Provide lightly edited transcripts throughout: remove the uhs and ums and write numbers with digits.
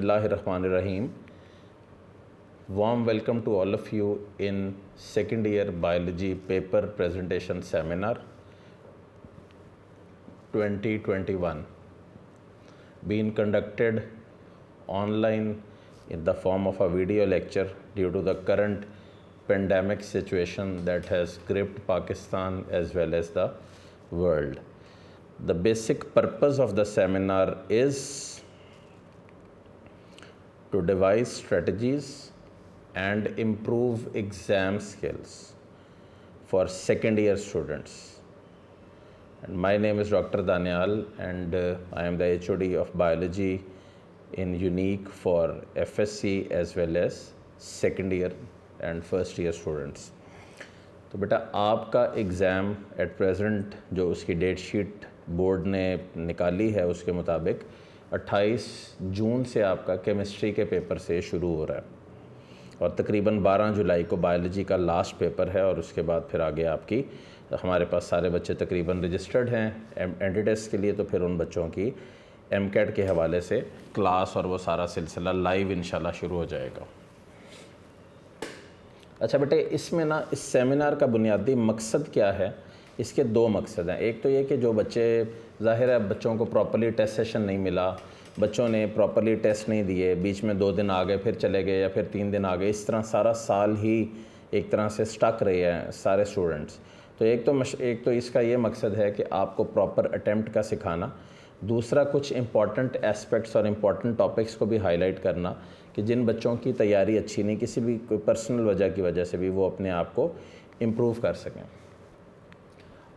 Bismillahirrahmanirrahim. Warm welcome to all of you in second year biology paper presentation seminar 2021, being conducted online in the form of a video lecture due to the current pandemic situation that has gripped Pakistan as well as the world. The basic purpose of the seminar is to devise strategies and improve exam skills for second year students. And my name is Dr. Danial, and I am the HOD of biology in Unique for FSC as well as second year and first year students. तो बेटा आपका exam at present जो उसकी date sheet board ने निकाली है उसके मुताबिक 28 जून से आपका केमिस्ट्री के पेपर से शुरू हो रहा है और तकरीबन 12 जुलाई को बायोलॉजी का लास्ट पेपर है और उसके बाद फिर आगे आपकी हमारे पास सारे बच्चे तकरीबन रजिस्टर्ड हैं एंट्री टेस्ट के लिए, तो फिर उन बच्चों की एमकेट के हवाले से क्लास और वो सारा सिलसिला लाइव इंशाल्लाह शुरू हो जाएगा। अच्छा बेटे, इसमें ना इस सेमिनार का बुनियादी मकसद क्या है? इसके दो मकसद हैं। एक तो ये कि जो बच्चे, ज़ाहिर है बच्चों को प्रॉपर्ली टेस्ट सेशन नहीं मिला, बच्चों ने प्रॉपर्ली टेस्ट नहीं दिए, बीच में 2 दिन आ गए फिर चले गए या फिर 3 दिन आ गए, इस तरह सारा साल ही एक तरह से स्टक रहे हैं सारे स्टूडेंट्स। तो एक तो इसका ये मकसद है कि आपको प्रॉपर अटैम्प्ट का सिखाना, दूसरा कुछ इंपॉर्टेंट एस्पेक्ट्स और इम्पॉर्टेंट टॉपिक्स को भी हाईलाइट करना कि जिन बच्चों की तैयारी अच्छी नहीं, किसी भी कोई पर्सनल वजह की वजह से भी वो अपने आप को इम्प्रूव कर सकें।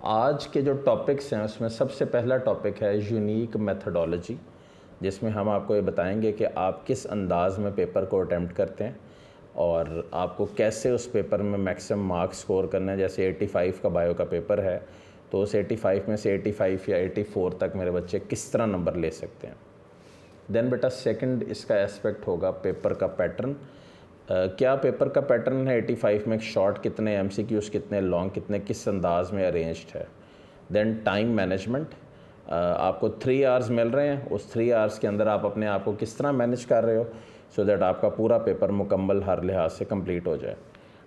आज के जो टॉपिक्स हैं उसमें सबसे पहला टॉपिक है यूनिक मेथडोलॉजी, जिसमें हम आपको ये बताएंगे कि आप किस अंदाज़ में पेपर को अटैम्प्ट करते हैं और आपको कैसे उस पेपर में मैक्सिमम मार्क्स स्कोर करना है। जैसे 85 का बायो का पेपर है तो उस 85 में से 85 या 84 तक मेरे बच्चे किस तरह नंबर ले सकते हैं। देन बेटा सेकंड इसका एस्पेक्ट होगा पेपर का पैटर्न। क्या पेपर का पैटर्न है 85 में, शॉर्ट कितने, एमसीक्यूज़ कितने, लॉन्ग कितने, किस अंदाज में अरेंज्ड है। देन टाइम मैनेजमेंट, आपको 3 आवर्स मिल रहे हैं, उस 3 आवर्स के अंदर आप अपने आप को किस तरह मैनेज कर रहे हो सो दैट आपका पूरा पेपर मुकम्मल हर लिहाज से कंप्लीट हो जाए।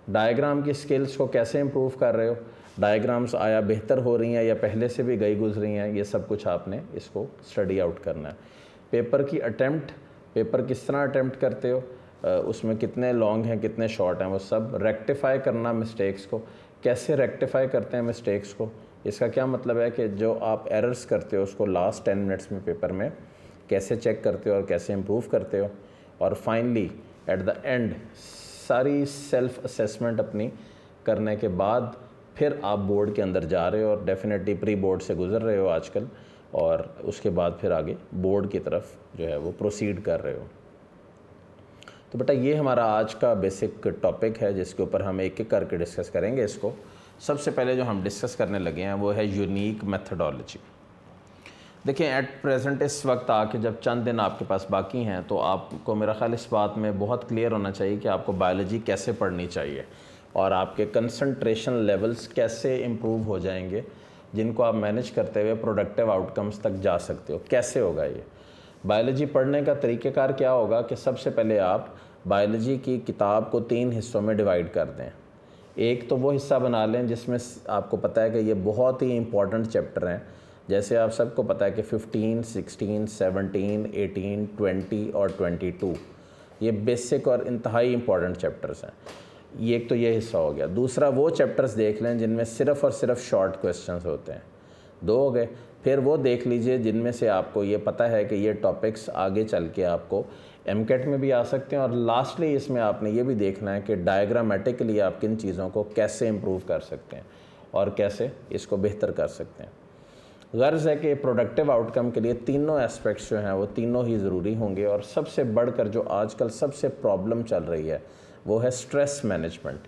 डायग्राम की स्किल्स को कैसे इम्प्रूव कर रहे हो, डायग्राम्स आया बेहतर हो रही हैं या पहले से भी गई गुजरी हैं, ये सब कुछ आपने इसको स्टडी आउट करना है। पेपर की अटैम्प्ट, पेपर किस तरह अटैम्प्ट करते हो, उसमें कितने लॉन्ग हैं कितने शॉर्ट हैं, वो सब रेक्टिफ़ाई करना, मिस्टेक्स को कैसे रेक्टिफ़ाई करते हैं मिस्टेक्स को। इसका क्या मतलब है कि जो आप एरर्स करते हो उसको लास्ट 10 मिनट्स में पेपर में कैसे चेक करते हो और कैसे इम्प्रूव करते हो। और फाइनली एट द एंड सारी सेल्फ असेसमेंट अपनी करने के बाद फिर आप बोर्ड के अंदर जा रहे हो और डेफिनेटली प्री बोर्ड से गुज़र रहे हो आजकल, और उसके बाद फिर आगे बोर्ड की तरफ जो है वो प्रोसीड कर रहे हो। तो बेटा ये हमारा आज का बेसिक टॉपिक है जिसके ऊपर हम एक एक करके डिस्कस करेंगे इसको। सबसे पहले जो हम डिस्कस करने लगे हैं वो है यूनिक मेथडोलॉजी। देखिए एट प्रेजेंट इस वक्त आके जब चंद दिन आपके पास बाकी हैं तो आपको मेरा ख्याल इस बात में बहुत क्लियर होना चाहिए कि आपको बायोलॉजी कैसे पढ़नी चाहिए और आपके कंसंट्रेशन लेवल्स कैसे इम्प्रूव हो जाएंगे, जिनको आप मैनेज करते हुए प्रोडक्टिव आउटकम्स तक जा सकते हो। कैसे होगा ये? बायोलॉजी पढ़ने का तरीक़ेकार क्या होगा कि सबसे पहले आप बायोलॉजी की किताब को 3 हिस्सों में डिवाइड कर दें। एक तो वो हिस्सा बना लें जिसमें आपको पता है कि ये बहुत ही इंपॉर्टेंट चैप्टर हैं। जैसे आप सबको पता है कि 15, 16, 17, 18, 20 और 22 ये बेसिक और इंतहाई इंपॉर्टेंट चैप्टर्स हैं। ये एक तो ये हिस्सा हो गया। दूसरा वो चैप्टर्स देख लें जिनमें सिर्फ़ और सिर्फ शॉर्ट क्वेश्चंस होते हैं, 2 हो गए। फिर वो देख लीजिए जिनमें से आपको ये पता है कि ये टॉपिक्स आगे चल के आपको एमकेट में भी आ सकते हैं। और लास्टली इसमें आपने ये भी देखना है कि डायग्रामेटिकली आप किन चीज़ों को कैसे इम्प्रूव कर सकते हैं और कैसे इसको बेहतर कर सकते हैं। गर्ज़ है कि प्रोडक्टिव आउटकम के लिए तीनों एस्पेक्ट्स जो हैं वो तीनों ही ज़रूरी होंगे। और सबसे बढ़कर जो आजकल सबसे प्रॉब्लम चल रही है वो है स्ट्रेस मैनेजमेंट,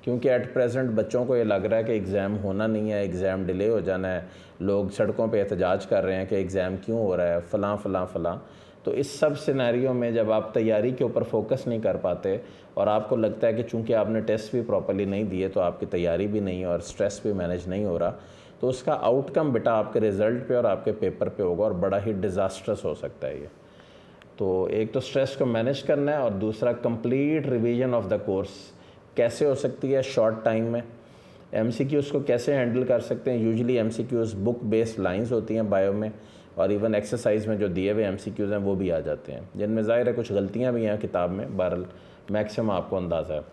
क्योंकि एट प्रेजेंट बच्चों को ये लग रहा है कि एग्ज़ाम होना नहीं है, एग्ज़ाम डिले हो जाना है। लोग सड़कों पे एहतजाज कर रहे हैं कि एग्ज़ाम क्यों हो रहा है, फ़लाँ फ़लाँ फ़लाँ। तो इस सब सिनेरियो में जब आप तैयारी के ऊपर फोकस नहीं कर पाते और आपको लगता है कि चूंकि आपने टेस्ट भी प्रॉपर्ली नहीं दिए तो आपकी तैयारी भी नहीं और स्ट्रेस भी मैनेज नहीं हो रहा, तो उसका आउटकम बेटा आपके रिज़ल्ट पे और आपके पेपर पे होगा और बड़ा ही डिज़ास्ट्रस हो सकता है ये। तो एक तो स्ट्रेस को मैनेज करना है और दूसरा complete revision of the course कैसे हो सकती है शॉर्ट टाइम में। एमसीक्यूज़ को कैसे हैंडल कर सकते हैं। Usually MCQs book based lines होती हैं बायो में, और इवन एक्सरसाइज में जो दिए हुए एमसीक्यूज़ हैं वो भी आ जाते हैं, जिनमें ज़ाहिर है कुछ गलतियां भी हैं किताब में, बहरहाल मैक्सिमम आपको अंदाज़ा है।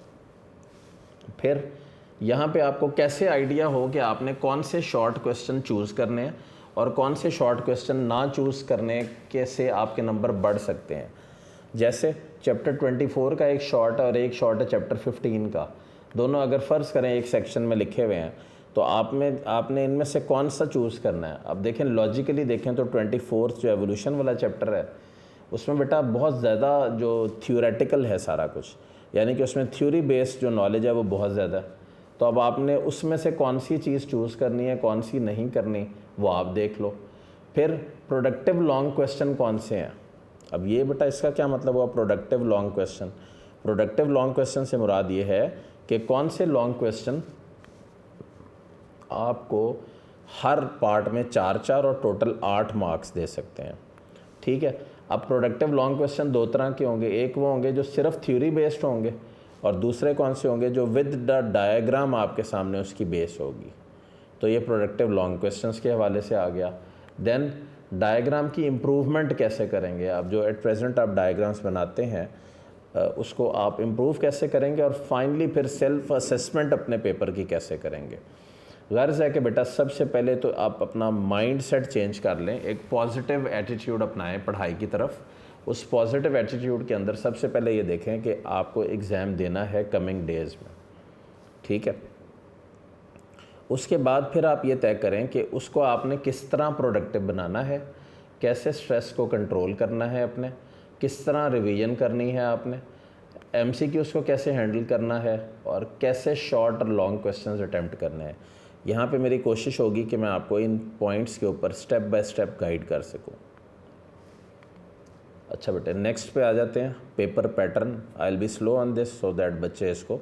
फिर यहाँ पे आपको कैसे आइडिया हो कि आपने कौन से शॉर्ट क्वेश्चन चूज़ करने हैं और कौन से शॉर्ट क्वेश्चन ना चूज़ करने के से आपके नंबर बढ़ सकते हैं। जैसे चैप्टर 24 का एक शॉर्ट और एक शॉर्ट है चैप्टर 15 का, दोनों अगर फ़र्ज़ करें एक सेक्शन में लिखे हुए हैं, तो आपने इनमें से कौन सा चूज़ करना है। अब देखें लॉजिकली देखें तो 24 जो एवोल्यूशन वाला चैप्टर है उसमें बेटा बहुत ज़्यादा जो थ्योरेटिकल है सारा कुछ, यानी कि उसमें थ्योरी बेस्ड जो नॉलेज है वो बहुत ज़्यादा है। तो अब आपने उसमें से कौन सी चीज़ चूज़ करनी है, कौन सी नहीं करनी, वो आप देख लो। फिर प्रोडक्टिव लॉन्ग क्वेश्चन कौन से हैं। अब ये बेटा इसका क्या मतलब हुआ productive long question. Productive long question से मुराद ये है कि कौन से लॉन्ग क्वेश्चन आपको हर पार्ट में 4-4 और टोटल 8 मार्क्स दे सकते हैं। ठीक है। अब प्रोडक्टिव लॉन्ग क्वेश्चन दो तरह के होंगे, एक वो होंगे जो सिर्फ थ्योरी बेस्ड होंगे और दूसरे कौन से होंगे जो विद द डायग्राम आपके सामने उसकी बेस होगी। तो ये प्रोडक्टिव लॉन्ग क्वेश्चंस के हवाले से आ गया। देन डायग्राम की इम्प्रूवमेंट कैसे करेंगे। आप जो एट प्रेजेंट आप डायग्राम्स बनाते हैं उसको आप इम्प्रूव कैसे करेंगे, और फाइनली फिर सेल्फ असेसमेंट अपने पेपर की कैसे करेंगे। गर्ज़ है कि बेटा सबसे पहले तो आप अपना माइंड सेट चेंज कर लें, एक पॉजिटिव एटीट्यूड अपनाएं पढ़ाई की तरफ। उस पॉजिटिव एटीट्यूड के अंदर सबसे पहले ये देखें कि आपको एग्ज़ाम देना है कमिंग डेज़ में। ठीक है। उसके बाद फिर आप ये तय करें कि उसको आपने किस तरह प्रोडक्टिव बनाना है, कैसे स्ट्रेस को कंट्रोल करना है अपने, किस तरह रिवीजन करनी है आपने, एमसीक्यूज़ को कैसे हैंडल करना है, और कैसे शॉर्ट और लॉन्ग क्वेश्चंस अटैम्प्ट करने हैं। यहाँ पे मेरी कोशिश होगी कि मैं आपको इन पॉइंट्स के ऊपर स्टेप बाय स्टेप गाइड कर सकूँ। अच्छा बेटे नेक्स्ट पे आ जाते हैं, paper pattern. I will be slow on this so that बच्चे इसको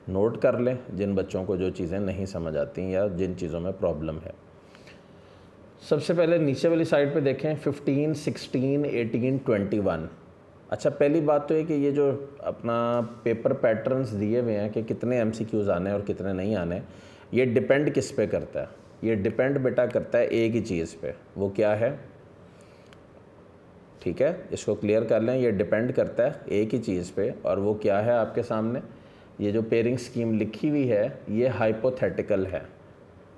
नोट कर लें, जिन बच्चों को जो चीज़ें नहीं समझ आती या जिन चीज़ों में प्रॉब्लम है। सबसे पहले नीचे वाली साइड पे देखें 15, 16, 18, 21। अच्छा पहली बात तो है कि ये जो अपना पेपर पैटर्न्स दिए हुए हैं कि कितने एमसीक्यूज़ आने हैं और कितने नहीं आने, ये डिपेंड किस पे करता है। ये डिपेंड बेटा करता है एक ही चीज़ पे, वो क्या है। ठीक है, इसको क्लियर कर लें। ये डिपेंड करता है एक ही चीज़ पे, और वो क्या है आपके सामने। ये जो पेयरिंग स्कीम लिखी हुई है ये हाइपोथेटिकल है,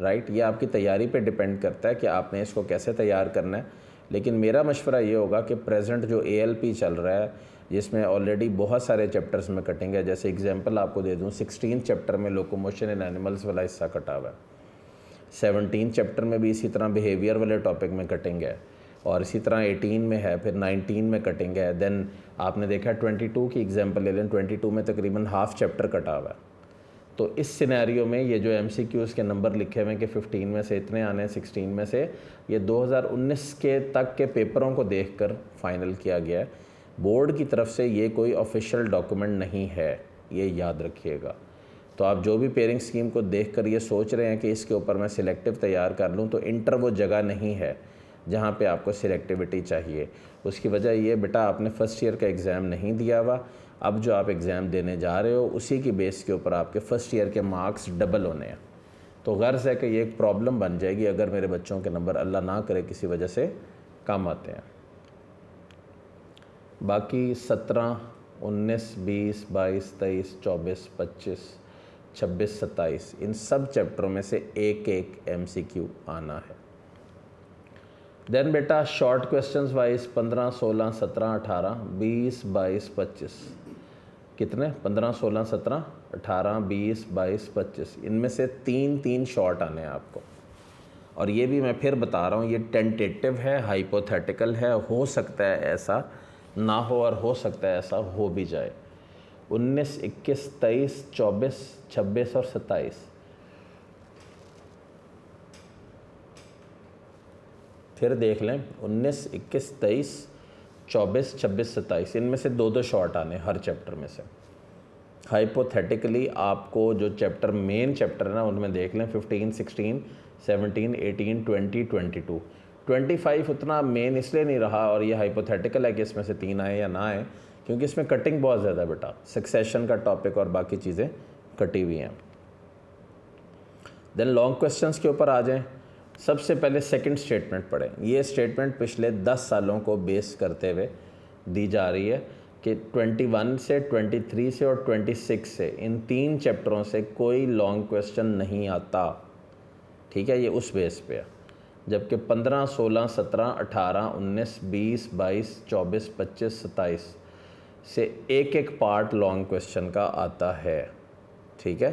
राइट। ये आपकी तैयारी पे डिपेंड करता है कि आपने इसको कैसे तैयार करना है। लेकिन मेरा मशवरा ये होगा कि प्रेजेंट जो ALP चल रहा है जिसमें ऑलरेडी बहुत सारे चैप्टर्स में कटिंग है, जैसे एग्जांपल आपको दे दूं 16 चैप्टर में लोकोमोशन इन एनिमल्स वाला हिस्सा कटा हुआ है, 17 चैप्टर में भी इसी तरह बिहेवियर वाले टॉपिक में कटिंग है, और इसी तरह 18 में है, फिर 19 में कटिंग है। देन आपने देखा 22 की एग्जांपल ले लें, 22 में तकरीबन हाफ चैप्टर कटा हुआ है। तो इस सिनेरियो में ये जो MCQs के नंबर लिखे हुए हैं कि 15 में से इतने आने हैं, 16 में से, ये 2019 के तक के पेपरों को देखकर फाइनल किया गया है। बोर्ड की तरफ से ये कोई ऑफिशियल डॉक्यूमेंट नहीं है, ये याद रखिएगा। तो आप जो भी पेयरिंग स्कीम को देखकर ये सोच रहे हैं कि इसके ऊपर मैं सिलेक्टिव तैयार कर लूँ, तो इंटर वो जगह नहीं है जहाँ पे आपको सिलेक्टिविटी चाहिए। उसकी वजह ये बेटा आपने फ़र्स्ट ईयर का एग्ज़ाम नहीं दिया हुआ, अब जो आप एग्ज़ाम देने जा रहे हो उसी की बेस के ऊपर आपके फ़र्स्ट ईयर के मार्क्स डबल होने हैं। तो गर्ज़ है कि ये एक प्रॉब्लम बन जाएगी अगर मेरे बच्चों के नंबर अल्लाह ना करे किसी वजह से कम आते हैं। बाकी 17, 19, 20, 22, 23, 24, 25, 26, 27 इन सब चैप्टरों में से एक एक MCQ आना है। देन बेटा शॉर्ट क्वेश्चंस वाइज 15, 16, 17, 18, 20, 22, 25 कितने 15, 16, 17, 18, 20, 22, 25 इनमें से 3 शॉर्ट आने हैं आपको। और ये भी मैं फिर बता रहा हूँ ये टेंटेटिव है, हाइपोथेटिकल है, हो सकता है ऐसा ना हो और हो सकता है ऐसा हो भी जाए। 19, 21, 23, 24, 26 और 27 फिर देख लें 19, 21, 23, 24, 26, 27 इनमें से 2 शॉर्ट आने हर चैप्टर में से। हाइपोथेटिकली आपको जो चैप्टर मेन चैप्टर है ना उनमें देख लें 15, 16, 17, 18, 20, 22 25 उतना मेन इसलिए नहीं रहा, और ये हाइपोथेटिकल है कि इसमें से 3 आए या ना आए, क्योंकि इसमें कटिंग बहुत ज़्यादा है बेटा, सक्सेशन का टॉपिक और बाकी चीज़ें कटी हुई हैं। देन लॉन्ग क्वेश्चंस के ऊपर आ जाएं। सबसे पहले सेकंड स्टेटमेंट पढ़ें। ये स्टेटमेंट पिछले 10 सालों को बेस करते हुए दी जा रही है कि 21 से 23 से और 26 से इन 3 चैप्टरों से कोई लॉन्ग क्वेश्चन नहीं आता। ठीक है, ये उस बेस पे है। जबकि 15, 16, 17, 18, 19, 20, 22, 24, 25, 27 से एक एक पार्ट लॉन्ग क्वेश्चन का आता है। ठीक है,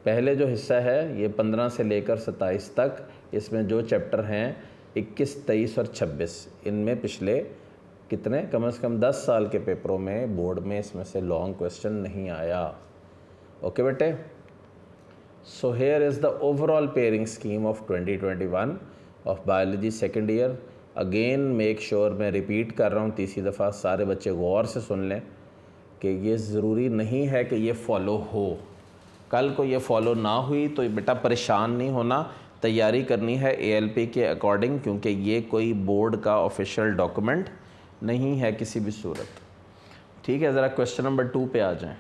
पहले जो हिस्सा है ये 15 से लेकर 27 तक, इसमें जो चैप्टर हैं 21, 23 और 26, इनमें पिछले कितने कम से कम 10 साल के पेपरों में बोर्ड में इसमें से लॉन्ग क्वेश्चन नहीं आया। ओके बेटे, so here is the overall pairing scheme of 2021 of biology second year. Again make sure, मैं रिपीट कर रहा हूँ तीसरी दफ़ा, सारे बच्चे गौर से सुन लें कि ये ज़रूरी नहीं है कि ये फॉलो हो। कल को ये फॉलो ना हुई तो बेटा परेशान नहीं होना, तैयारी करनी है ALP के अकॉर्डिंग, क्योंकि ये कोई बोर्ड का ऑफिशियल डॉक्यूमेंट नहीं है किसी भी सूरत। ठीक है, ज़रा क्वेश्चन नंबर 2 पे आ जाएं।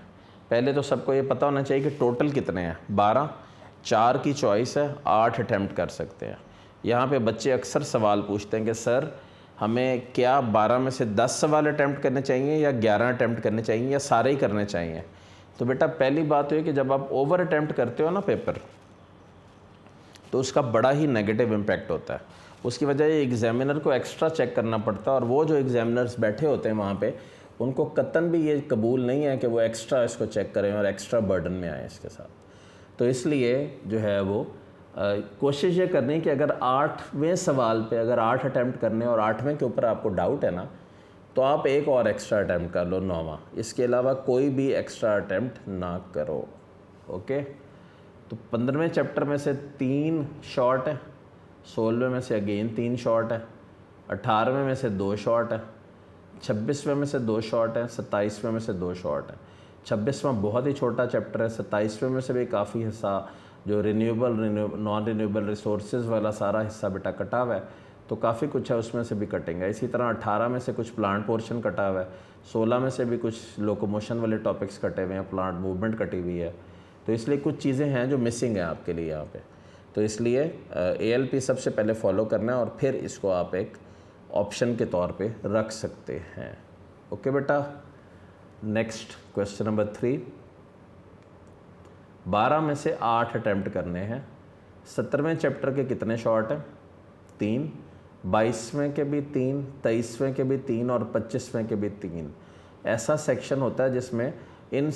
पहले तो सबको ये पता होना चाहिए कि टोटल कितने हैं। 12, 4 की चॉइस है, 8 अटैम्प्ट कर सकते हैं। यहाँ पे बच्चे अक्सर सवाल पूछते हैं कि सर हमें क्या 12 में से 10 सवाल अटैम्प्ट करने चाहिए या 11 अटैम्प्ट करने चाहिए या सारे ही करने चाहिए। तो बेटा पहली बात तो ये कि जब आप ओवर अटैम्प्ट करते हो ना पेपर, तो उसका बड़ा ही नेगेटिव इम्पैक्ट होता है। उसकी वजह ये एग्जामिनर को एक्स्ट्रा चेक करना पड़ता है, और वो जो एग्जामिनर्स बैठे होते हैं वहाँ पे, उनको कतन भी ये कबूल नहीं है कि वो एक्स्ट्रा इसको चेक करें और एक्स्ट्रा बर्डन में आए इसके साथ। तो इसलिए जो है वो कोशिश ये करनी कि अगर 8वें सवाल पे अगर 8 अटैम्प्ट करने और 8वें के ऊपर आपको डाउट है ना, तो आप एक और एक्स्ट्रा अटैम्प्ट कर लो 9वां। इसके अलावा कोई भी एक्स्ट्रा अटैम्प्ट ना करो। ओके, तो 15वें चैप्टर में से 3 शॉर्ट है, 16वें में से अगेन 3 शॉर्ट है, 18वें में से 2 शॉर्ट है, 26वें में से 2 शॉर्ट है, 27वें में से 2 शॉर्ट है। 26वां बहुत ही छोटा चैप्टर है, 27वें में से भी काफ़ी हिस्सा जो रिन्यूएबल नॉन रिन्यूएबल रिसोर्सेज वाला सारा हिस्सा बेटा कटा हुआ है, तो काफ़ी कुछ है उसमें से भी कटेंगे। इसी तरह 18 में से कुछ प्लांट पोर्शन कटा हुआ है, 16 में से भी कुछ लोकोमोशन वाले टॉपिक्स कटे हुए हैं, प्लांट मूवमेंट कटी हुई है। तो इसलिए कुछ चीज़ें हैं जो मिसिंग हैं आपके लिए यहाँ पे। तो इसलिए ALP सबसे पहले फॉलो करना है और फिर इसको आप एक ऑप्शन के तौर पे रख सकते हैं। ओके बेटा, नेक्स्ट क्वेश्चन नंबर 3। 12 में से 8 अटैम्प्ट करने हैं। 17वें चैप्टर के कितने शॉर्ट हैं? 3। 22वें के भी 3, 23वें के भी 3 और 25वें के भी 3। ऐसा सेक्शन होता है जिसमें इन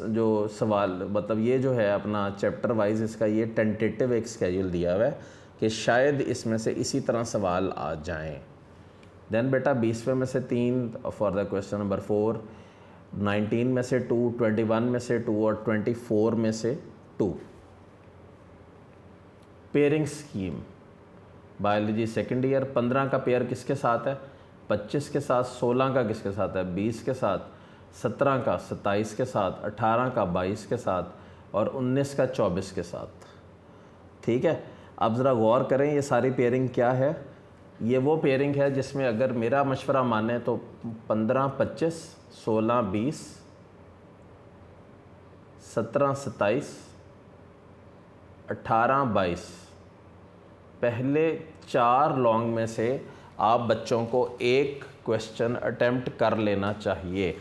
जो सवाल मतलब ये जो है अपना चैप्टर वाइज इसका ये टेंटेटिव एक स्केड्यूल दिया हुआ है कि शायद इसमें से इसी तरह सवाल आ जाएं। देन बेटा 20वें में से 3 फॉर द क्वेश्चन नंबर 4, 19 में से 2, 21 में से 2 और 24 में से 2। Pairing scheme biology second year. 15 का पेयर किसके साथ है? 25 के साथ। 16 का किसके साथ है? 20 के साथ। 17 का 27 के साथ। 18 का 22 के साथ और 19 का 24 के साथ। ठीक है, अब ज़रा गौर करें ये सारी पेयरिंग क्या है। ये वो पेयरिंग है जिसमें अगर मेरा मशवरा माने तो 15, 25, 16, 20, 17, 27, 18, 22 पहले 4 लॉन्ग में से आप बच्चों को एक क्वेश्चन अटेम्प्ट कर लेना चाहिए।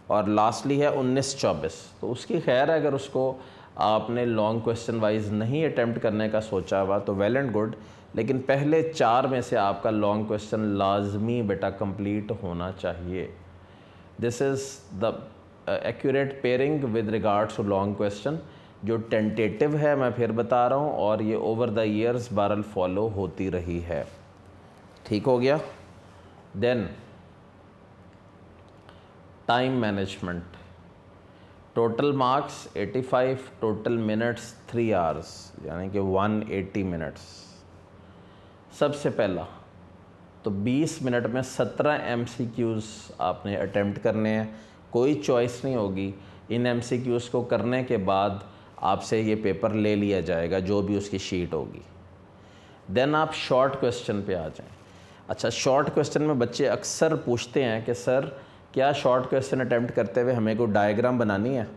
और लास्टली है 19, 24। तो उसकी खैर है, अगर उसको आपने लॉन्ग क्वेश्चन वाइज नहीं अटेम्प्ट करने का सोचा हुआ तो वेल एंड गुड, लेकिन पहले 4 में से आपका लॉन्ग क्वेश्चन लाजमी बेटा कंप्लीट होना चाहिए। This is the accurate pairing with regards to long question, जो टेंटेटिव है मैं फिर बता रहा हूँ, और ये ओवर द ईयर्स बहरहाल फॉलो होती रही है। ठीक हो गया। Then time management. Total marks 85, total minutes 3 hours, यानी कि 180 मिनट्स। सबसे पहला तो 20 मिनट में 17 MCQs आपने अटेम्प्ट करने हैं, कोई चॉइस नहीं होगी। इन MCQs को करने के बाद आपसे ये पेपर ले लिया जाएगा, जो भी उसकी शीट होगी। देन आप शॉर्ट क्वेश्चन पे आ जाएं। अच्छा, शॉर्ट क्वेश्चन में बच्चे अक्सर पूछते हैं कि सर क्या शॉर्ट क्वेश्चन अटैम्प्ट करते हुए हमें कोई डायग्राम बनानी है।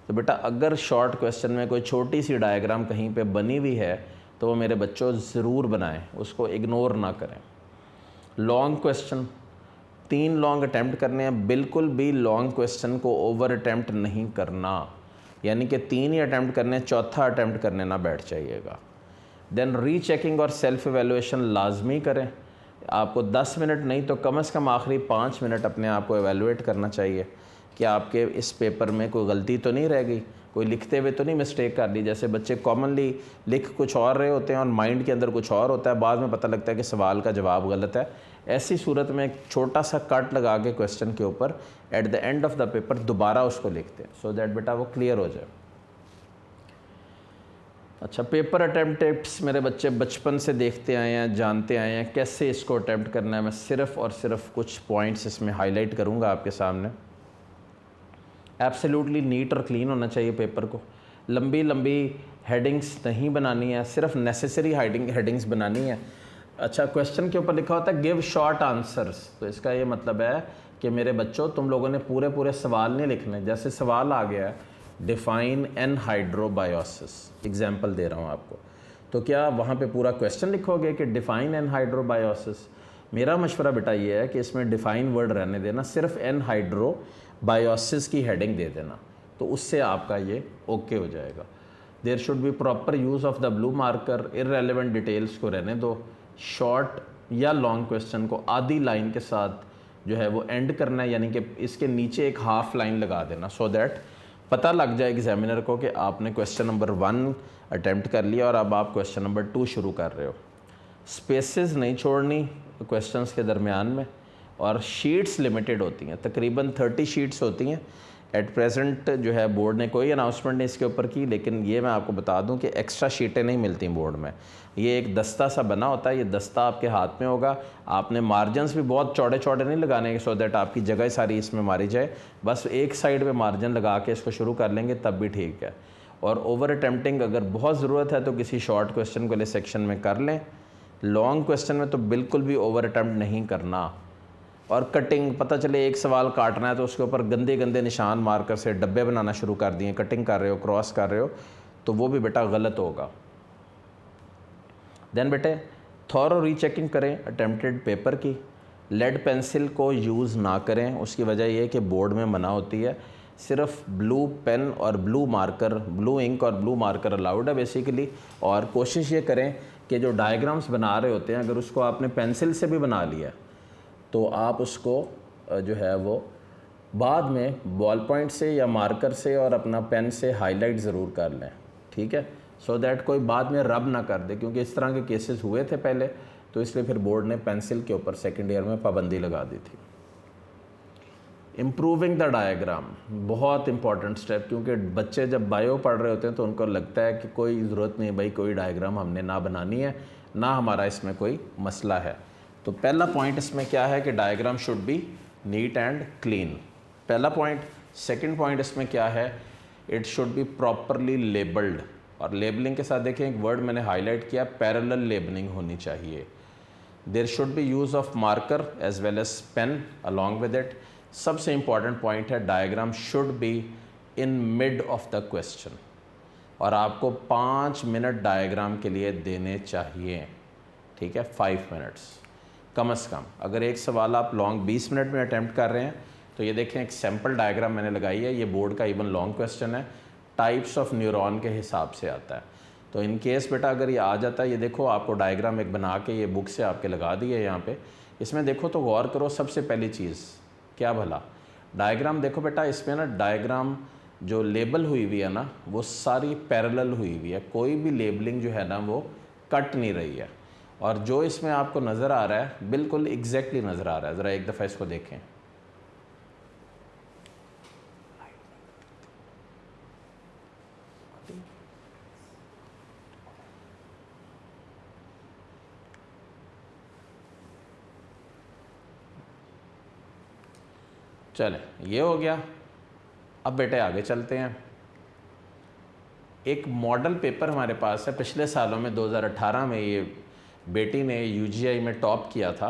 तो बेटा अगर शॉर्ट क्वेश्चन में कोई छोटी सी डायग्राम कहीं पे बनी हुई है तो वो मेरे बच्चों ज़रूर बनाएं, उसको इग्नोर ना करें। लॉन्ग क्वेश्चन 3 लॉन्ग अटैम्प्ट करने हैं, बिल्कुल भी लॉन्ग क्वेश्चन को ओवर अटैम्प्ट नहीं करना, यानी कि 3 ही अटैम्प्ट करने, चौथा अटैम्प्ट करने ना बैठ जाइएगा। देन रीचेकिंग और सेल्फ एवेलुएशन लाजमी करें। आपको 10 मिनट नहीं तो कम से कम आखिरी 5 मिनट अपने आप को एवेलुएट करना चाहिए कि आपके इस पेपर में कोई गलती तो नहीं रह गई, कोई लिखते हुए तो नहीं मिस्टेक कर ली। जैसे बच्चे कॉमनली लिख कुछ और रहे होते हैं और माइंड के अंदर कुछ और होता है, बाद में पता लगता है कि सवाल का जवाब गलत है। ऐसी सूरत में एक छोटा सा कट लगा के क्वेश्चन के ऊपर at the end of the paper दोबारा उसको लिखते हैं, सो दैट बेटा वो क्लियर हो जाए। अच्छा, पेपर अटैम्प्ट टिप्स मेरे बच्चे बचपन से देखते आए हैं, जानते आए हैं कैसे इसको अटैम्प्ट करना है। मैं सिर्फ़ और सिर्फ कुछ पॉइंट्स इसमें हाईलाइट करूँगा आपके सामने। एब्सोल्युटली नीट और क्लीन होना चाहिए पेपर को। लंबी लंबी हेडिंग्स नहीं बनानी है, सिर्फ नेसेसरी हेडिंग्स बनानी है। अच्छा, क्वेश्चन के ऊपर लिखा होता है गिव शॉर्ट आंसर्स, तो इसका ये मतलब है कि मेरे बच्चों तुम लोगों ने पूरे पूरे सवाल नहीं लिखने। जैसे सवाल आ गया है डिफ़ाइन एनहाइड्रोबायोसिस, एग्जाम्पल दे रहा हूँ आपको, तो क्या वहाँ पे पूरा क्वेश्चन लिखोगे कि डिफ़ाइन एनहाइड्रोबायोसिस? मेरा मशवरा बेटा ये है कि इसमें डिफ़ाइन वर्ड रहने देना, सिर्फ एनहाइड्रोबायोसिस की हेडिंग दे देना, तो उससे आपका ये ओके हो जाएगा। There should be proper use of the blue marker, irrelevant details को रहने दो। शॉर्ट या लॉन्ग क्वेश्चन को आधी लाइन के साथ जो है वो एंड करना है, यानी कि इसके नीचे एक हाफ लाइन लगा देना, सो दैट पता लग जाए एग्जामिनर को कि आपने क्वेश्चन नंबर 1 अटैम्प्ट कर लिया और अब आप क्वेश्चन नंबर 2 शुरू कर रहे हो। स्पेसेस नहीं छोड़नी क्वेश्चंस के दरमियान में, और शीट्स लिमिटेड होती हैं, तकरीबन 30 शीट्स होती हैं। एट प्रेजेंट जो है बोर्ड ने कोई अनाउंसमेंट नहीं इसके ऊपर की, लेकिन ये मैं आपको बता दूं कि एक्स्ट्रा शीटें नहीं मिलती बोर्ड में। ये एक दस्ता सा बना होता है, ये दस्ता आपके हाथ में होगा। आपने मार्जिनस भी बहुत चौड़े चौड़े नहीं लगाने, सो दैट आपकी जगह सारी इसमें मारी जाए। बस एक साइड पे मार्जिन लगा के इसको शुरू कर लेंगे तब भी ठीक है। और ओवर अटैम्प्टिंग अगर बहुत ज़रूरत है तो किसी शॉर्ट क्वेश्चन वाले सेक्शन में कर लें। लॉन्ग क्वेश्चन में तो बिल्कुल भी ओवर अटैम्प्ट नहीं करना। और कटिंग, पता चले एक सवाल काटना है तो उसके ऊपर गंदे गंदे निशान मार्कर से डब्बे बनाना शुरू कर दिए, कटिंग कर रहे हो, क्रॉस कर रहे हो, तो वो भी बेटा गलत होगा। देन बेटे थॉरो रीचेकिंग करें अटेम्प्टेड पेपर की। लेड पेंसिल को यूज़ ना करें, उसकी वजह यह है कि बोर्ड में मना होती है। सिर्फ ब्लू पेन और ब्लू मार्कर, ब्लू इंक और ब्लू मार्कर अलाउड है बेसिकली। और कोशिश ये करें कि जो डायग्राम्स बना रहे होते हैं, अगर उसको आपने पेंसिल से भी बना लिया तो आप उसको जो है वो बाद में बॉल पॉइंट से या मार्कर से और अपना पेन से हाईलाइट ज़रूर कर लें, ठीक है, सो दैट कोई बाद में रब ना कर दे, क्योंकि इस तरह के केसेस हुए थे पहले, तो इसलिए फिर बोर्ड ने पेंसिल के ऊपर सेकेंड ईयर में पाबंदी लगा दी थी। इम्प्रूविंग द डायग्राम बहुत इंपॉर्टेंट स्टेप, क्योंकि बच्चे जब बायो पढ़ रहे होते हैं तो उनको लगता है कि कोई ज़रूरत नहीं भाई, कोई डायग्राम हमने ना बनानी है, ना हमारा इसमें कोई मसला है। तो पहला पॉइंट इसमें क्या है कि diagram should B neat and clean, पहला पॉइंट। सेकंड पॉइंट इसमें क्या है, it should be properly labelled. और लेबलिंग के साथ देखें एक वर्ड मैंने हाईलाइट किया, पैरेलल लेबलिंग होनी चाहिए। There should be use of marker as well as pen along with it. सबसे इंपॉर्टेंट पॉइंट है diagram should be in mid of the question, और आपको 5 मिनट डायग्राम के लिए देने चाहिए, ठीक है, 5 मिनट्स कम से कम। अगर एक सवाल आप लॉन्ग 20 मिनट में अटैम्प्ट कर रहे हैं तो ये देखें एक सैम्पल डायग्राम मैंने लगाई है, ये बोर्ड का इवन लॉन्ग क्वेश्चन है, टाइप्स ऑफ न्यूरॉन के हिसाब से आता है। तो इन केस बेटा अगर ये आ जाता है, ये देखो आपको डायग्राम एक बना के ये बुक से आपके लगा दी है यहाँ पे, इसमें देखो तो गौर करो। सबसे पहली चीज़ क्या भला, डायग्राम देखो बेटा, इसमें ना डायग्राम जो लेबल हुई हुई है ना वो सारी पैरेलल हुई हुई है, कोई भी लेबलिंग जो है ना वो कट नहीं रही है। और जो इसमें आपको नज़र आ रहा है बिल्कुल एग्जैक्टली नज़र आ रहा है। ज़रा एक दफ़ा इसको देखें, चले ये हो गया। अब बेटे आगे चलते हैं। एक मॉडल पेपर हमारे पास है, पिछले सालों में 2018 में ये बेटी ने यूजीआई में टॉप किया था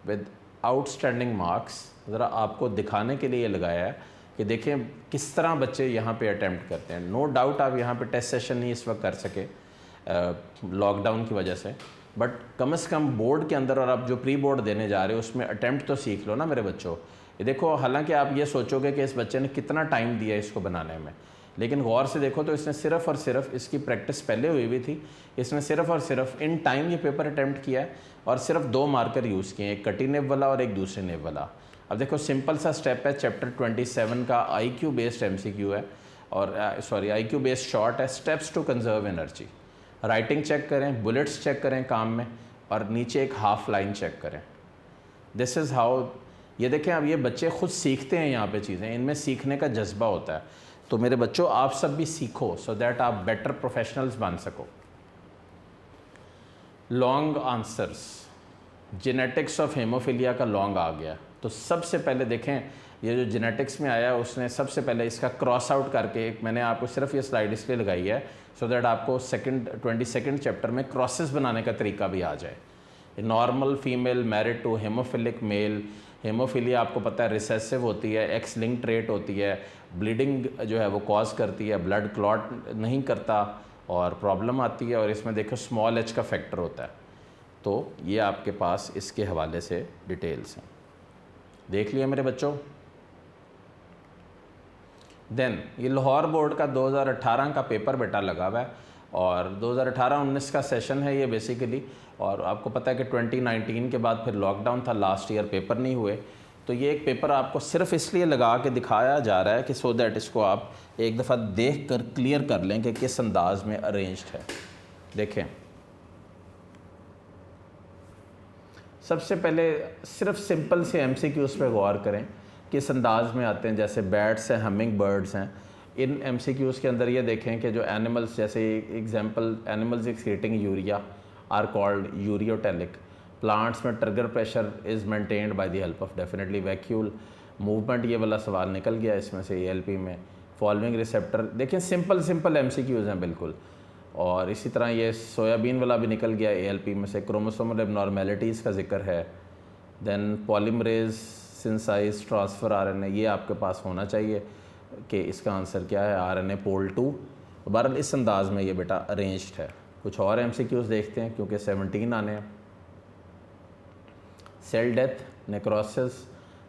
विद आउटस्टैंडिंग मार्क्स। ज़रा आपको दिखाने के लिए लगाया है कि देखें किस तरह बच्चे यहाँ पे अटैम्प्ट करते हैं। नो डाउट आप यहाँ पे टेस्ट सेशन नहीं इस वक्त कर सके लॉकडाउन की वजह से, बट कम से कम बोर्ड के अंदर और आप जो प्री बोर्ड देने जा रहे हो उसमें अटैम्प्ट तो सीख लो ना मेरे बच्चों। ये देखो, हालांकि आप ये सोचोगे कि इस बच्चे ने कितना टाइम दिया इसको बनाने में, लेकिन गौर से देखो तो इसने सिर्फ़ और सिर्फ, इसकी प्रैक्टिस पहले हुई भी थी, इसने सिर्फ़ और सिर्फ इन टाइम ये पेपर अटैम्प्ट किया है और सिर्फ 2 मार्कर यूज़ किए, एक कटी नेब वाला और एक दूसरे नेब वाला। अब देखो सिंपल सा स्टेप है, चैप्टर 27 का IQ बेस्ड MCQ है और IQ बेस्ड शॉर्ट है, steps to conserve energy. Writing check करें, बुलेट्स चेक करें काम में, और नीचे एक हाफ लाइन चेक करें। दिस इज़ हाउ, ये देखें अब ये बच्चे खुद सीखते हैं यहाँ पे चीज़ें, इनमें सीखने का जज्बा होता है। तो मेरे बच्चों आप सब भी सीखो सो दैट आप बेटर प्रोफेशनल्स बन सको। Long answers, genetics of haemophilia का लॉन्ग आ गया। तो सबसे पहले देखें ये जो जेनेटिक्स में आया उसने सबसे पहले इसका क्रॉस आउट करके, एक मैंने आपको सिर्फ ये स्लाइड इसलिए लगाई है सो दैट आपको 22nd चैप्टर में क्रॉसेस बनाने का तरीका भी आ जाए। Normal female married to hemophilic male, hemophilia आपको पता है रिसेसिव होती है, एक्स लिंक ट्रेट होती है, ब्लीडिंग जो है वो कॉज करती है, ब्लड क्लॉट नहीं करता और प्रॉब्लम आती है, और इसमें देखो स्मॉल h का फैक्टर होता है। तो ये आपके पास इसके हवाले से डिटेल्स हैं, देख लिया मेरे बच्चों। देन ये लाहौर बोर्ड का 2018 का पेपर बेटा लगा हुआ है और 2018-19 का सेशन है ये बेसिकली, और आपको पता है कि 2019 के बाद फिर लॉकडाउन था, लास्ट ईयर पेपर नहीं हुए। तो ये एक पेपर आपको सिर्फ इसलिए लगा के दिखाया जा रहा है कि सो दैट इसको आप एक दफ़ा देख कर क्लियर कर लें कि किस अंदाज में अरेंज्ड है। देखें सबसे पहले सिर्फ सिंपल से MCQs पे गौर करें किस अंदाज में आते हैं। जैसे बैट्स हैं, हमिंग बर्ड्स हैं, इन MCQs के अंदर ये देखें कि जो एनिमल्स, जैसे example animals excreting urea are called ureotelic, plants में turgor pressure is maintained by the help of definitely vacuole movement, ये वाला सवाल निकल गया इसमें से ALP में। फॉलोइंग रिसेप्टर, देखें सिंपल MCQs हैं बिल्कुल। और इसी तरह ये सोयाबीन वाला भी निकल गया ALP में से, क्रोमोसोमल एबनॉर्मेलिटीज़ का जिक्र है। Then polymerase synthesize transfer RNA, ये आपके पास होना चाहिए कि इसका आंसर क्या है, RNA पोल 2। बहरहाल इस अंदाज में ये बेटा अरेंज्ड है। कुछ और MCQs देखते हैं क्योंकि 17 आने हैं। Cell death, necrosis,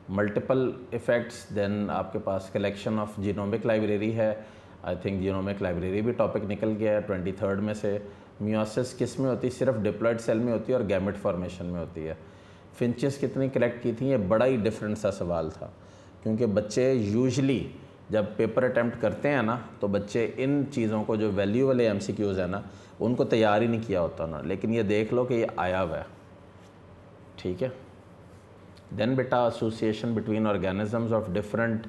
multiple effects, then आपके पास कलेक्शन ऑफ जीनोमिक लाइब्रेरी है। आई थिंक जीनोमिक लाइब्रेरी भी टॉपिक निकल गया है 23rd में से। मियोसिस किस में होती है, सिर्फ डिप्लॉयड सेल में होती है और गैमेट फॉर्मेशन में होती है। फिंचेस कितनी कलेक्ट की थी, ये बड़ा ही डिफरेंट सा सवाल था, क्योंकि बच्चे यूजुअली जब पेपर अटैम्प्ट करते हैं ना तो बच्चे इन चीज़ों को, जो वैल्यू वाले MCQs है ना, उनको तैयार ही नहीं किया होता ना, लेकिन ये देख लो कि ये आया हुआ है, ठीक है। देन बेटा association between organisms of different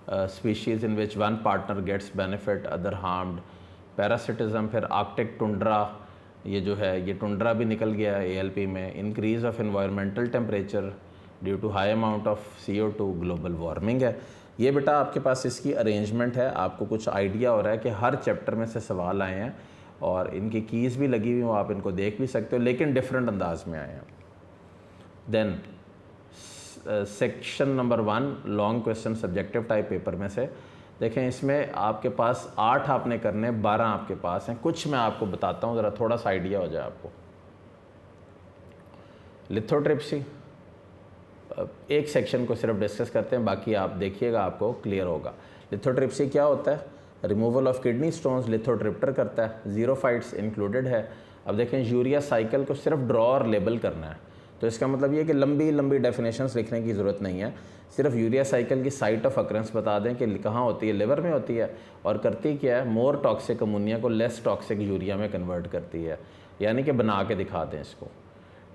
species in which one partner gets benefit other harmed, parasitism, फिर आर्कटिक टुंड्रा, ये जो है ये टुंड्रा भी निकल गया है ALP में। Increase of environmental temperature due to high amount of CO2, global warming है। ये बेटा आपके पास इसकी अरेंजमेंट है, आपको कुछ आइडिया हो रहा है कि हर चैप्टर में से सवाल आए हैं और इनकी कीज़ भी लगी हुई हो, आप इनको देख भी सकते हो, लेकिन डिफरेंट अंदाज में आए हैं। Then section number 1 long question subjective type paper में से देखें, इसमें आपके पास 8 आपने करने, 12 आपके पास हैं। कुछ मैं आपको बताता हूँ ज़रा थोड़ा सा आइडिया हो जाए आपको। लिथोट्रिप्सी, एक सेक्शन को सिर्फ डिस्कस करते हैं, बाकी आप देखिएगा आपको क्लियर होगा। लिथोट्रिप्सी क्या होता है, removal of kidney stones lithotripter करता है, ज़ीरोफाइट्स इंक्लूडेड है। अब देखें यूरिया साइकिल को सिर्फ ड्रॉ और लेबल करना है, तो इसका मतलब ये कि लंबी लंबी डेफिनेशंस लिखने की ज़रूरत नहीं है, सिर्फ यूरिया साइकिल की साइट ऑफ अकरेंस बता दें कि कहाँ होती है, लिवर में होती है, और करती क्या है, मोर टॉक्सिक अमोनिया को लेस टॉक्सिक यूरिया में कन्वर्ट करती है, यानी कि बना के दिखा दें इसको।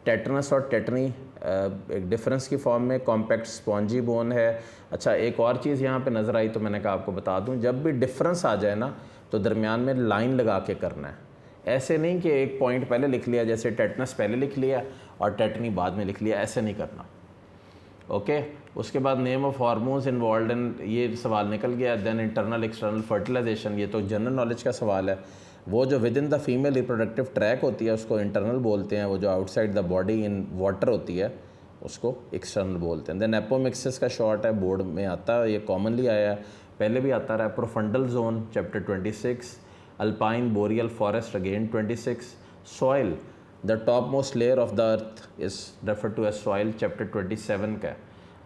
टेटनस और टेटनी एक डिफरेंस की फॉर्म में, कॉम्पैक्ट स्पॉन्जी बोन है। अच्छा, एक और चीज़ यहाँ पे नज़र आई तो मैंने कहा आपको बता दूँ, जब भी डिफरेंस आ जाए ना तो दरमियान में लाइन लगा के करना है, ऐसे नहीं कि एक पॉइंट पहले लिख लिया, जैसे टेटनस पहले लिख लिया और टेटनी बाद में लिख लिया, ऐसे नहीं करना। ओके। उसके बाद name of hormones involve in, ये सवाल निकल गया। देन इंटरनल एक्सटर्नल फर्टिलाइजेशन, ये तो जनरल नॉलेज का सवाल है। वो जो with in the female reproductive tract होती है उसको इंटरनल बोलते हैं, वो जो outside the body in water होती है उसको एक्सटर्नल बोलते हैं। देन एपोमिक्सिस का शॉर्ट है, बोर्ड में आता है, ये कॉमनली आया है, पहले भी आता रहा है। Profundal zone chapter 26, alpine boreal forest again 26, soil the top most layer of the earth is refer to as soil chapter 27 का है।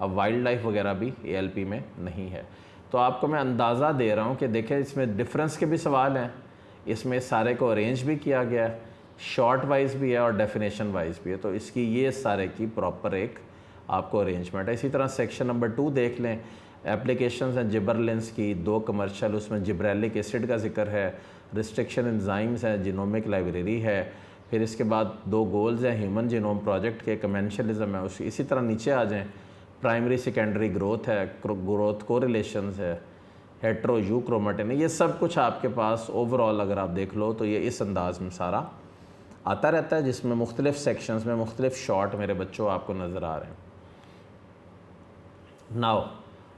अब वाइल्ड लाइफ वगैरह भी ALP में नहीं है। तो आपको मैं अंदाज़ा दे रहा हूँ कि देखें इसमें डिफरेंस के भी सवाल हैं, इसमें सारे को अरेंज भी किया गया है, शॉर्ट वाइज भी है और डेफिनेशन वाइज भी है। तो इसकी ये सारे की प्रॉपर एक आपको अरेंजमेंट है। इसी तरह सेक्शन नंबर 2 देख लें, एप्लीकेशंस हैं जिबरलिंस की, 2 कमर्शियल, उसमें जिब्रेलिक एसिड का जिक्र है, रिस्ट्रिक्शन एंजाइम्स हैं, जीनोमिक लाइब्रेरी है। फिर इसके बाद 2 गोल्स हैं ह्यूमन जीनोम प्रोजेक्ट के, कमेंशलिज्म है उसी। इसी तरह नीचे आ जाएँ, प्राइमरी सेकेंडरी ग्रोथ है, ग्रोथ कोरिलेशंस है, हेट्रो यू क्रोमेटिन है, ये सब कुछ आपके पास ओवरऑल अगर आप देख लो तो ये इस अंदाज में सारा आता रहता है, जिसमें मुख्तलिफ सेक्शंस में मुख्तलिफ शॉर्ट मेरे बच्चों आपको नज़र आ रहे हैं। नाउ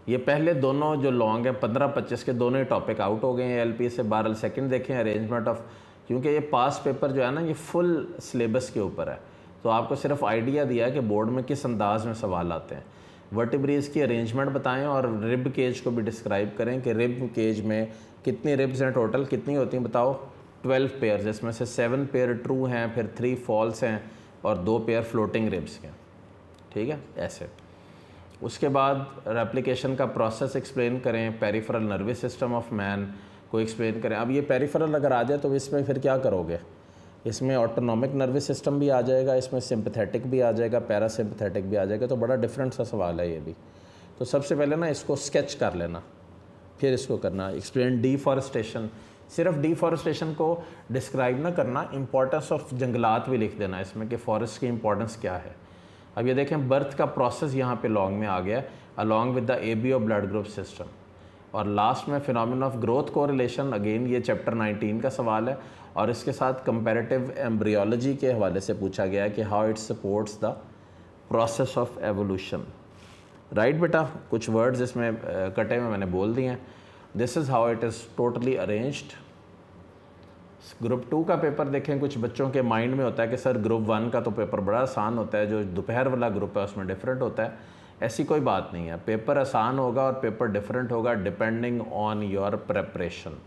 ये पहले दोनों जो लॉन्ग हैं 15-25 के, दोनों ही टॉपिक आउट हो गए हैं LP से। 12 सेकंड देखें, अरेंजमेंट ऑफ, क्योंकि ये पास पेपर जो है ना ये फुल सिलेबस के ऊपर है, तो आपको सिर्फ आइडिया दिया है कि बोर्ड में किस अंदाज में सवाल आते हैं। वर्टिब्रेज की अरेंजमेंट बताएं और रिब केज को भी डिस्क्राइब करें कि रिब केज में कितनी रिब्स हैं टोटल, कितनी होती हैं बताओ। 12 पेयर, जिसमें से 7 पेयर ट्रू हैं, फिर 3 फॉल्स हैं और 2 पेयर फ्लोटिंग रिब्स के, ठीक है ऐसे। उसके बाद रेप्लिकेशन का प्रोसेस एक्सप्लेन करें, peripheral nervous system of man को एक्सप्लेन करें। अब ये पेरिफेरल अगर आ जाए तो इसमें फिर क्या करोगे, इसमें ऑटोनॉमिक नर्वस सिस्टम भी आ जाएगा, इसमें सिंपथेटिक भी आ जाएगा, पैरासिम्पथेटिक भी आ जाएगा, तो बड़ा डिफरेंट सा सवाल है ये भी। तो सबसे पहले ना इसको स्केच कर लेना, फिर इसको करना एक्सप्लेन। डिफॉरेस्टेशन, सिर्फ डिफॉरेस्टेशन को डिस्क्राइब ना करना, इंपॉर्टेंस ऑफ जंगलात भी लिख देना इसमें कि फॉरेस्ट की इंपॉर्टेंस क्या है। अब ये देखें बर्थ का प्रोसेस यहाँ पे लॉन्ग में आ गया, along with the ABO blood group system. और लास्ट में phenomena of growth correlation, again ये चैप्टर 19 का सवाल है और इसके साथ कंपैरेटिव एम्ब्रियोलॉजी के हवाले से पूछा गया है कि how it supports the process of evolution. Right बेटा, कुछ वर्ड्स इसमें कटे में मैंने बोल दिए हैं। This is how it is totally arranged. Group 2 का पेपर देखें, कुछ बच्चों के माइंड में होता है कि सर ग्रुप 1 का तो पेपर बड़ा आसान होता है, जो दोपहर वाला ग्रुप है उसमें डिफरेंट होता है। ऐसी कोई बात नहीं है, पेपर आसान होगा और पेपर डिफरेंट होगा depending on your preparation.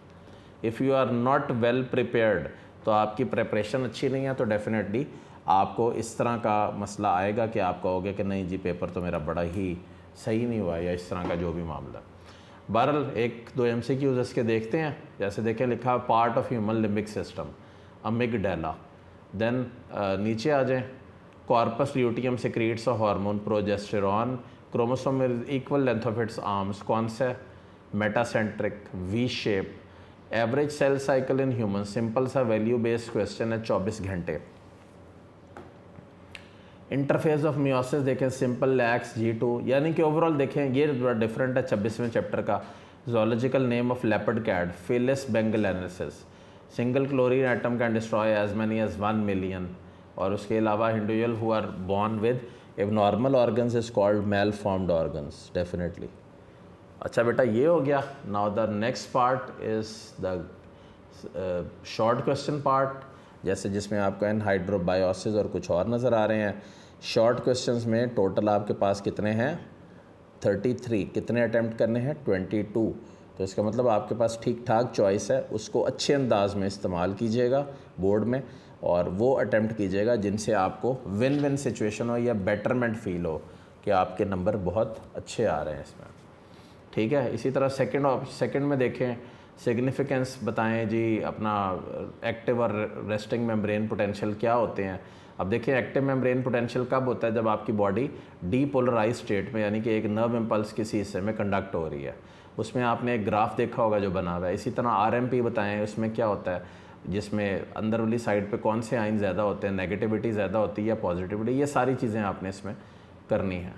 If you are not well prepared, तो आपकी प्रेपरेशन अच्छी नहीं है तो डेफिनेटली आपको इस तरह का मसला आएगा कि आप कहोगे कि नहीं जी पेपर तो मेरा बड़ा ही सही नहीं हुआ, या इस तरह का जो भी मामला। बहरहाल 1-2 MCQs इसके देखते हैं। जैसे देखें लिखा part of human limbic system, amygdala. Then नीचे आ जाएं, corpus luteum secretes a hormone progesterone, chromosome equal length of its arms, कौन सा, metacentric, V shape, average cell cycle in human, simple सा वैल्यू बेस्ड क्वेश्चन है, 24 घंटे। Interphase of meiosis देखें, simple लैक्स G2, यानी कि ओवरऑल देखें ये बड़ा डिफरेंट है 26वें चैप्टर का। Zoological name of leopard cat, felis bengalensis, single chlorine atom can destroy as many as 1 million. और उसके अलावा individual who are born with abnormal organs is called malformed organs, definitely. अच्छा बेटा ये हो गया। Now the next part is the short question part, जैसे जिसमें आपको एनहाइड्रोबायोसिस और कुछ और नज़र आ रहे हैं। शॉर्ट क्वेश्चंस में टोटल आपके पास कितने हैं, 33। कितने अटैम्प्ट करने हैं, 22। तो इसका मतलब आपके पास ठीक ठाक चॉइस है, उसको अच्छे अंदाज में इस्तेमाल कीजिएगा बोर्ड में, और वो अटैम्प्ट कीजिएगा जिनसे आपको विन विन सिचुएशन हो या बेटरमेंट फील हो कि आपके नंबर बहुत अच्छे आ रहे हैं इसमें, ठीक है। इसी तरह सेकंड में देखें, सिग्निफिकेंस बताएं जी अपना, एक्टिव और रेस्टिंग मेम्ब्रेन पोटेंशियल क्या होते हैं। अब देखिए एक्टिव मेम्ब्रेन पोटेंशियल कब होता है, जब आपकी बॉडी डीपोलराइज स्टेट में, यानी कि एक नर्व इम्पल्स किसी हिस्से में कंडक्ट हो रही है। उसमें आपने एक ग्राफ देखा होगा जो बना हुआ है। इसी तरह RMP बताएं, उसमें क्या होता है, जिसमें अंदर वाली साइड पे कौन से आइन ज़्यादा होते हैं, नेगेटिविटी ज़्यादा होती है या पॉजिटिविटी, ये सारी चीज़ें आपने इसमें करनी है।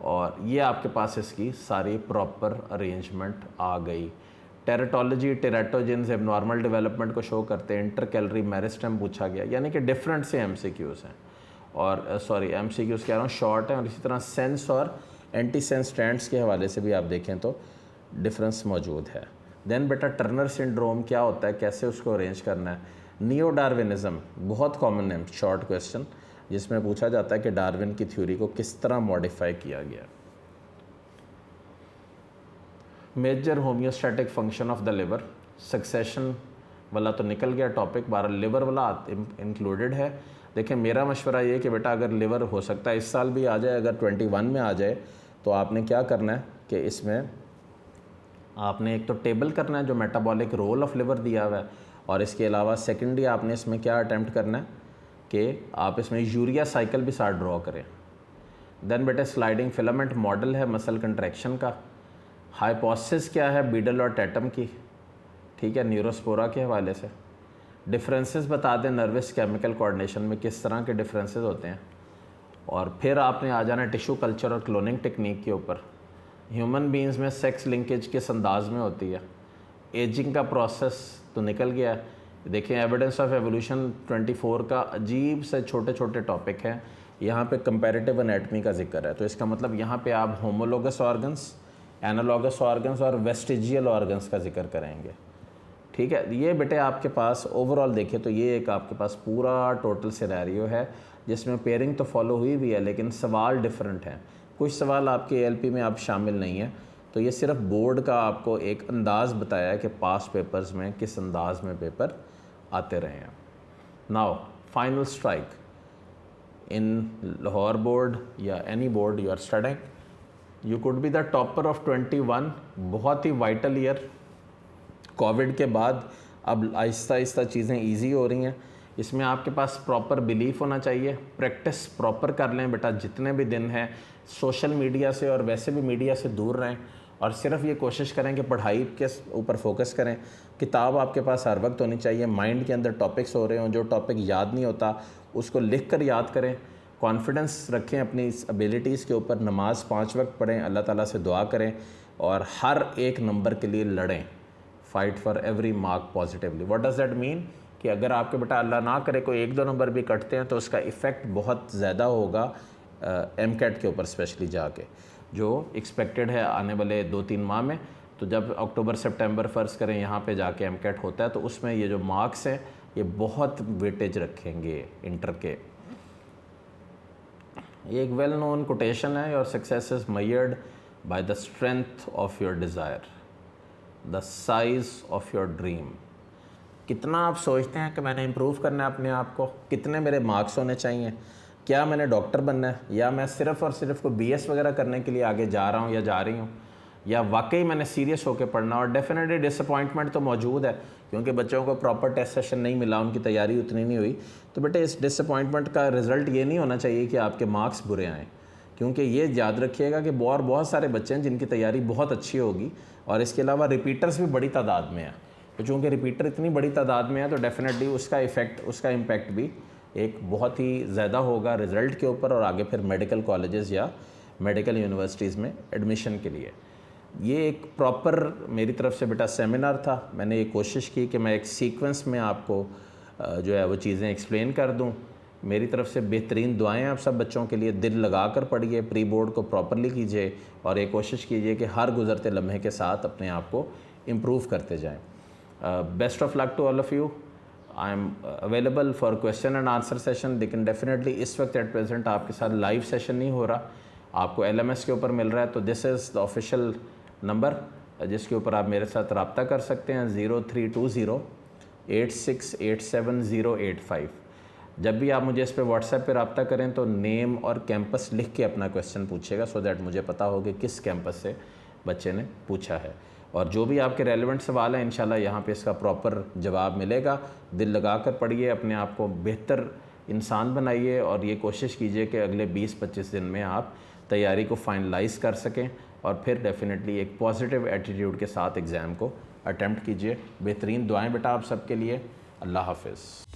और ये आपके पास इसकी सारी प्रॉपर अरेंजमेंट आ गई। टेरेटोलॉजी, टेरेटोजेंस एबनॉर्मल डेवलपमेंट को शो करते हैं। इंटर कैलोरी मेरिस्टेम पूछा गया, यानी कि डिफरेंट से MCQs हैं। और सॉरी MCQs कह रहा हूँ शॉर्ट हैं, और इसी तरह सेंस और एंटी सेंस स्ट्रैंड्स के हवाले से भी आप देखें तो डिफरेंस मौजूद है। देन बेटा टर्नर सिंड्रोम क्या होता है, कैसे उसको अरेंज करना है। नियो डार्विनिज्म बहुत कॉमन है, शॉर्ट क्वेश्चन, जिसमें पूछा जाता है कि डार्विन की थ्योरी को किस तरह मॉडिफाई किया गया। Major homeostatic function of the liver, succession वाला तो निकल गया टॉपिक, 12 लिवर वाला इंक्लूडेड है। देखिए मेरा मशवरा ये है कि बेटा अगर लिवर हो सकता है इस साल भी आ जाए, अगर 21 में आ जाए तो आपने क्या करना है कि इसमें आपने एक तो टेबल करना है जो मेटाबॉलिक रोल ऑफ लिवर दिया हुआ है, और इसके अलावा सेकेंडली आपने इसमें क्या अटैम्प्ट करना है कि आप इसमें यूरिया साइकिल भी साथ ड्रॉ करें। देन बेटा स्लाइडिंग फिलामेंट मॉडल है मसल कंट्रैक्शन का। हाइपोथेसिस क्या है बीडल और टैटम की, ठीक है, न्यूरोस्पोरा के हवाले से। डिफरेंसेस बता दें नर्वस केमिकल कोऑर्डिनेशन में किस तरह के डिफरेंसेस होते हैं। और फिर आपने आ जाना टिश्यू कल्चर और क्लोनिंग टेक्निक के ऊपर। ह्यूमन बींग्स में सेक्स लिंकेज किस अंदाज में होती है। एजिंग का प्रोसेस तो निकल गया। देखिए एविडेंस ऑफ एवोल्यूशन 24 का अजीब से छोटे छोटे टॉपिक हैं। यहाँ पे कंपैरेटिव एनाटॉमी का जिक्र है, तो इसका मतलब यहाँ पे आप होमोलोगस ऑर्गन्स, एनालॉगस ऑर्गन्स और वेस्टिजियल ऑर्गन्स का जिक्र करेंगे, ठीक है। ये बेटे आपके पास ओवरऑल देखें तो ये एक आपके पास पूरा टोटल सिनेरियो है जिसमें पेयरिंग तो फॉलो हुई भी है, लेकिन सवाल डिफरेंट हैं। कुछ सवाल आपके ALP में आप शामिल नहीं है, तो ये सिर्फ बोर्ड का आपको एक अंदाज़ बताया है कि पास पेपर्स में किस अंदाज में पेपर आते रहे हैं। Now final strike in Lahore board या any board you are studying, you could be the topper of 21। बहुत ही वाइटल ईयर, कोविड के बाद अब आहिस्ता आहिस्ता चीज़ें ईजी हो रही हैं। इसमें आपके पास प्रॉपर बिलीफ होना चाहिए, प्रैक्टिस प्रॉपर कर लें बेटा, जितने भी दिन हैं सोशल मीडिया से और वैसे भी मीडिया से दूर रहें, और सिर्फ ये कोशिश करें कि पढ़ाई के ऊपर फोकस करें। किताब आपके पास हर वक्त होनी चाहिए, माइंड के अंदर टॉपिक्स हो रहे हों, जो टॉपिक याद नहीं होता उसको लिख कर याद करें। कॉन्फिडेंस रखें अपनी इस एबिलिटीज़ के ऊपर, नमाज़ 5 वक्त पढ़ें, अल्लाह ताला से दुआ करें और हर एक नंबर के लिए लड़ें। Fight for every mark positively. What does that mean कि अगर आपके बेटा अल्लाह ना करे कोई 1-2 नंबर भी कटते हैं तो उसका इफ़ेक्ट बहुत ज़्यादा होगा MCAT के ऊपर स्पेशली जाके, जो एक्सपेक्टेड है आने वाले 2-3 माह में। तो जब अक्टूबर सितंबर फ़र्ज़ करें यहाँ पे जाके MCAT होता है तो उसमें ये जो मार्क्स हैं ये बहुत वेटेज रखेंगे इंटर के। ये एक वेल नोन कोटेशन है, your success is measured by the strength of your desire, the size of your dream. कितना आप सोचते हैं कि मैंने इम्प्रूव करना है अपने आप को, कितने मेरे मार्क्स होने चाहिए, क्या मैंने डॉक्टर बनना है, या मैं सिर्फ़ और सिर्फ को BS वगैरह करने के लिए आगे जा रहा हूँ या जा रही हूँ, या वाकई मैंने सीरियस होकर पढ़ना। और डेफिनेटली डिसअपॉइंटमेंट तो मौजूद है क्योंकि बच्चों को प्रॉपर टेस्ट सेशन नहीं मिला, उनकी तैयारी उतनी नहीं हुई। तो बेटे इस डिसअपॉइंटमेंट का रिज़ल्ट ये नहीं होना चाहिए कि आपके मार्क्स बुरे आएँ, क्योंकि ये याद रखिएगा कि बहुत सारे बच्चे हैं जिनकी तैयारी बहुत अच्छी होगी, और इसके अलावा रिपीटर्स भी बड़ी तादाद में हैं। तो चूँकि रिपीटर इतनी बड़ी तादाद में है तो डेफिनेटली उसका इफ़ेक्ट, उसका इम्पैक्ट भी एक बहुत ही ज़्यादा होगा रिज़ल्ट के ऊपर और आगे फिर मेडिकल कॉलेजेस या मेडिकल यूनिवर्सिटीज़ में एडमिशन के लिए। ये एक प्रॉपर मेरी तरफ से बेटा सेमिनार था। मैंने ये कोशिश की कि मैं एक सीक्वेंस में आपको जो है वो चीज़ें एक्सप्लेन कर दूं। मेरी तरफ से बेहतरीन दुआएं आप सब बच्चों के लिए। दिल लगा कर पढ़िए, प्री बोर्ड को प्रॉपरली कीजिए और ये कोशिश कीजिए कि हर गुज़रते लम्हे के साथ अपने आप को इम्प्रूव करते जाएँ। Best of luck to all of you. I am available for question and answer session, लेकिन डेफिनेटली इस वक्त एट प्रेजेंट आपके साथ लाइव सेशन नहीं हो रहा, आपको LMS के ऊपर मिल रहा है। तो this is the official number जिसके ऊपर आप मेरे साथ रब्ता कर सकते हैं, 032086878085। जब भी आप मुझे इस पर व्हाट्सएप पे रब्ता करें तो नेम और कैंपस लिख के अपना क्वेश्चन पूछेगा, सो दैट मुझे पता हो कि किस कैंपस से बच्चे ने पूछा है। और जो भी आपके रेलेवेंट सवाल हैं इंशाल्लाह यहाँ पे इसका प्रॉपर जवाब मिलेगा। दिल लगा कर पढ़िए, अपने आप को बेहतर इंसान बनाइए और ये कोशिश कीजिए कि अगले 20-25 दिन में आप तैयारी को फाइनलाइज कर सकें और फिर डेफिनेटली एक पॉजिटिव एटीट्यूड के साथ एग्ज़ाम को अटेम्प्ट कीजिए। बेहतरीन दुआएं बेटा आप सबके लिए। अल्लाह हाफ़िज़।